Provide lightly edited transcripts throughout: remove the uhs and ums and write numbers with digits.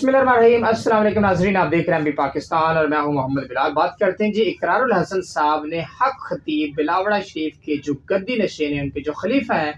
बिस्मिल्लाहिर्रहमानिर्रहीम। अस्सलाम वालेकुम नाज़रीन, आप देख रहे हैं एमबी पाकिस्तान और मैं हूं मोहम्मद बिलाल। बात करते हैं जी इकरारुल हसन साहब ने हक खतीब बिलावड़ा शरीफ के जो गद्दी नशीन हैं, उनके जो खलीफा हैं,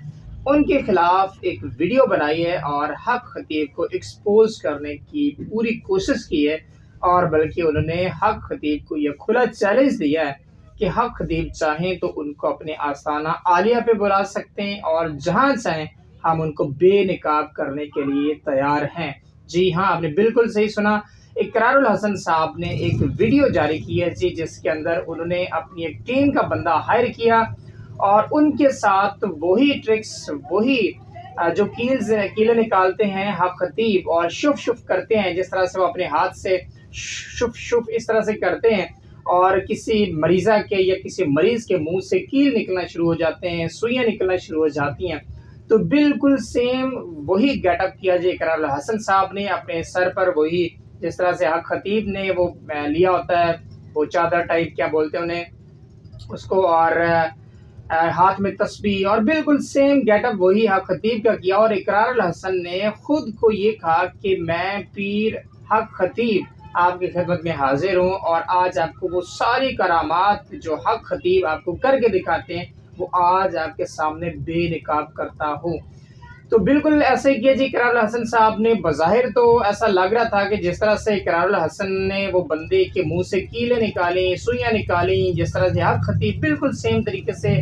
उनके खिलाफ एक वीडियो बनाई है और हक खतीब को एक्सपोज करने की पूरी कोशिश की है। और बल्कि उन्होंने हक खतीब को यह खुला चैलेंज दिया है कि हक खतीब चाहें तो उनको अपने आस्थाना आलिया पे बुला सकते हैं और जहां चाहें हम उनको बेनिकाब करने के लिए तैयार हैं। जी हाँ, आपने बिल्कुल सही सुना। इकरारुल हसन साहब ने एक वीडियो जारी की है जी, जिसके अंदर उन्होंने अपनी एक टीम का बंदा हायर किया और उनके साथ वही ट्रिक्स, वही जो कीलें निकालते हैं हक खतीब और शुफ शुफ करते हैं, जिस तरह से वो अपने हाथ से शुफ शुफ इस तरह से करते हैं और किसी मरीजा के या किसी मरीज के मुंह से कील निकलना शुरू हो जाते हैं, सुइयां निकलना शुरू हो जाती हैं। तो बिल्कुल सेम वही गेटअप किया जो इकरारुल हसन साहब ने अपने सर पर, वही जिस तरह से हक खतीब ने वो लिया होता है, वो चादर टाइप क्या बोलते हैं उन्हें उसको, और हाथ में तस्बीह, और बिल्कुल सेम गेटअप वही हक खतीब का किया। और इकरारुल हसन ने खुद को ये कहा कि मैं पीर हक खतीब आपकी खिदमत में हाजिर हूँ और आज आपको वो सारी करामात जो हक खतीब आपको करके दिखाते हैं वो आज आपके सामने बेनिकाब करता हूँ। तो बिल्कुल ऐसे ही किया जी इकरारुल हसन साहब ने। बज़ाहिर तो ऐसा लग रहा था कि जिस तरह से इकरारुल हसन ने वो बंदे के मुंह से कीलें निकाली, सुइयां निकाली, जिस तरह से हक खतीब बिल्कुल सेम तरीके से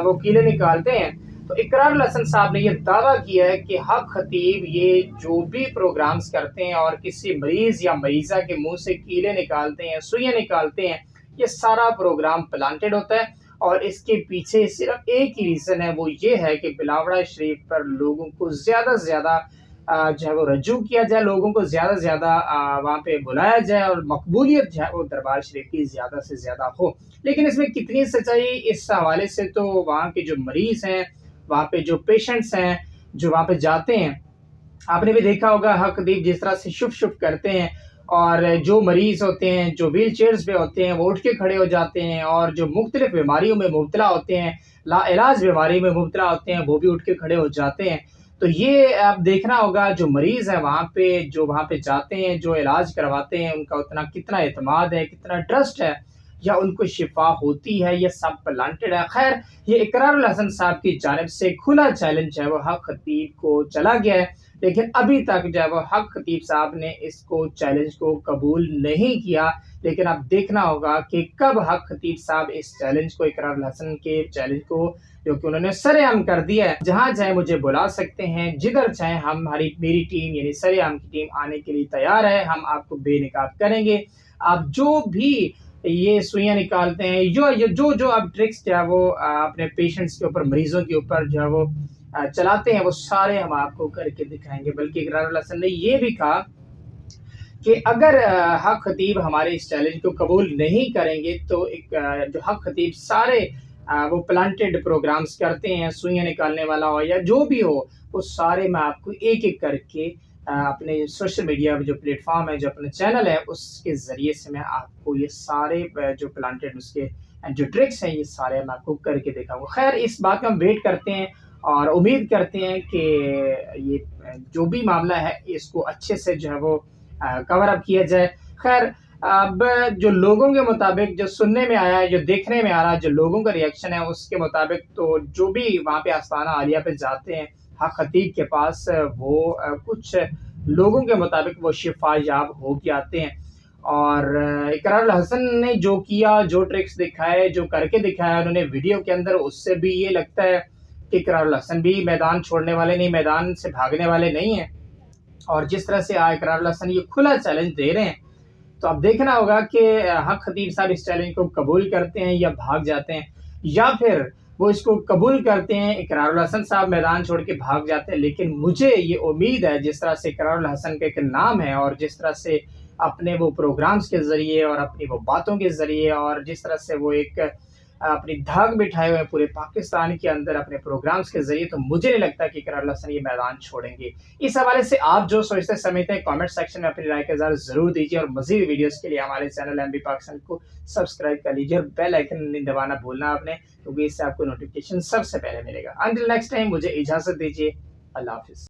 वो कीलें निकालते हैं, तो इकरारुल हसन साहब ने ये दावा किया है कि हक खतीब ये जो भी प्रोग्राम्स करते हैं और किसी मरीज या मरीजा के मुंह से कीलें निकालते हैं, सुइयां निकालते हैं, ये सारा प्रोग्राम प्लांटेड होता है और इसके पीछे सिर्फ एक ही रीज़न है, वो ये है कि बिलावड़ा शरीफ पर लोगों को ज़्यादा से ज़्यादा जो है वो रजू किया जाए, लोगों को ज़्यादा से ज़्यादा वहाँ पे बुलाया जाए और मकबूलियत जो है वो दरबार शरीफ की ज़्यादा से ज़्यादा हो। लेकिन इसमें कितनी सच्चाई, इस हवाले से तो वहाँ के जो मरीज़ हैं, वहाँ पे जो पेशेंट्स हैं, जो वहाँ पे जाते हैं, आपने भी देखा होगा हक खतीब जिस तरह से शुभ शुभ करते हैं और जो मरीज होते हैं, जो व्हील चेयर्स पे होते हैं, वो उठ के खड़े हो जाते हैं और जो मुख्तलिफ बीमारियों में मुब्तला होते हैं, लाइलाज बीमारी में मुब्तला होते हैं, वो भी उठ के खड़े हो जाते हैं। तो ये आप देखना होगा, जो मरीज हैं वहाँ पे, जो वहाँ पे जाते हैं, जो इलाज करवाते हैं, उनका उतना कितना एतमाद है, कितना ट्रस्ट है, या उनको शिफा होती है, ये सब प्लांटेड है। खैर, ये इकरारुल हसन साहब की जानिब से खुला चैलेंज है वो हक खतीब को चला गया है, लेकिन अभी तक जो है वो हक खतीब साहब ने इसको चैलेंज को कबूल नहीं किया। लेकिन अब देखना होगा कि कब हक खतीब साहब इस चैलेंज को, इकरारुल हसन के चैलेंज को, जो कि उन्होंने सरेआम कर दिया है, जहां चाहे मुझे बुला सकते हैं, जिधर चाहे हम, हमारी मेरी टीम यानी सरेआम की टीम आने के लिए तैयार है, हम आपको बेनिकाब करेंगे। आप जो भी ये सुइयां निकालते हैं, जो आप ट्रिक्स जो है वो अपने पेशेंट्स के ऊपर, मरीजों के ऊपर जो है वो चलाते हैं, वो सारे हम आपको करके दिखाएंगे। बल्कि इकरारुल हसन ने ये भी कहा कि अगर हक खतीब हमारे इस चैलेंज को कबूल नहीं करेंगे तो जो हक खतीब सारे वो प्लांटेड प्रोग्राम्स करते हैं, सुइयां निकालने वाला हो या जो भी हो, वो सारे मैं आपको एक एक करके अपने सोशल मीडिया जो प्लेटफॉर्म है, जो अपने चैनल है, उसके ज़रिए से मैं आपको ये सारे जो प्लांटेड उसके जो ट्रिक्स हैं, ये सारे मैं आपको करके दिखाऊंगा। खैर, इस बात का हम वेट करते हैं और उम्मीद करते हैं कि ये जो भी मामला है इसको अच्छे से जो है वो कवर अप किया जाए। खैर, अब जो लोगों के मुताबिक जो सुनने में आया है, जो देखने में आ रहा है, जो लोगों का रिएक्शन है, उसके मुताबिक तो जो भी वहाँ पे आस्ताना आलिया पे जाते हैं हक खतीब के पास, वो कुछ लोगों के मुताबिक वो शिफा याब हो के आते हैं। और इकरारुल हसन ने जो किया, जो ट्रिक्स दिखाए, जो करके दिखाया उन्होंने वीडियो के अंदर, उससे भी ये लगता है कि इकरारुल हसन भी मैदान छोड़ने वाले नहीं, मैदान से भागने वाले नहीं हैं। और जिस तरह से इकरारुल हसन ये खुला चैलेंज दे रहे हैं, तो अब देखना होगा कि हक खतीब साहब इस चैलेंज को कबूल करते हैं या भाग जाते हैं, या फिर वो इसको कबूल करते हैं, इकरारुल हसन साहब मैदान छोड़ के भाग जाते हैं। लेकिन मुझे ये उम्मीद है, जिस तरह से इकरारुल हसन का एक नाम है और जिस तरह से अपने वो प्रोग्राम्स के ज़रिए और अपनी वो बातों के ज़रिए और जिस तरह से वो एक अपनी धाक बिठाए हुए हैं पूरे पाकिस्तान के अंदर अपने प्रोग्राम्स के ज़रिए, तो मुझे नहीं लगता कि इकरारुल हसन ये मैदान छोड़ेंगे। इस हवाले से आप जो सोचते समझते हैं, कमेंट सेक्शन में अपनी राय का इज़हार ज़रूर दीजिए और मज़ीद वीडियोज़ के लिए हमारे चैनल एमबी पाकिस्तान को सब्सक्राइब कर लीजिए और बेल आइकन नहीं दबाना भूलना आपने, क्योंकि इससे आपको नोटिफिकेशन सबसे पहले मिलेगा। अंटिल नेक्स्ट टाइम, मुझे इजाज़त दीजिए। अल्लाह हाफ़िज़।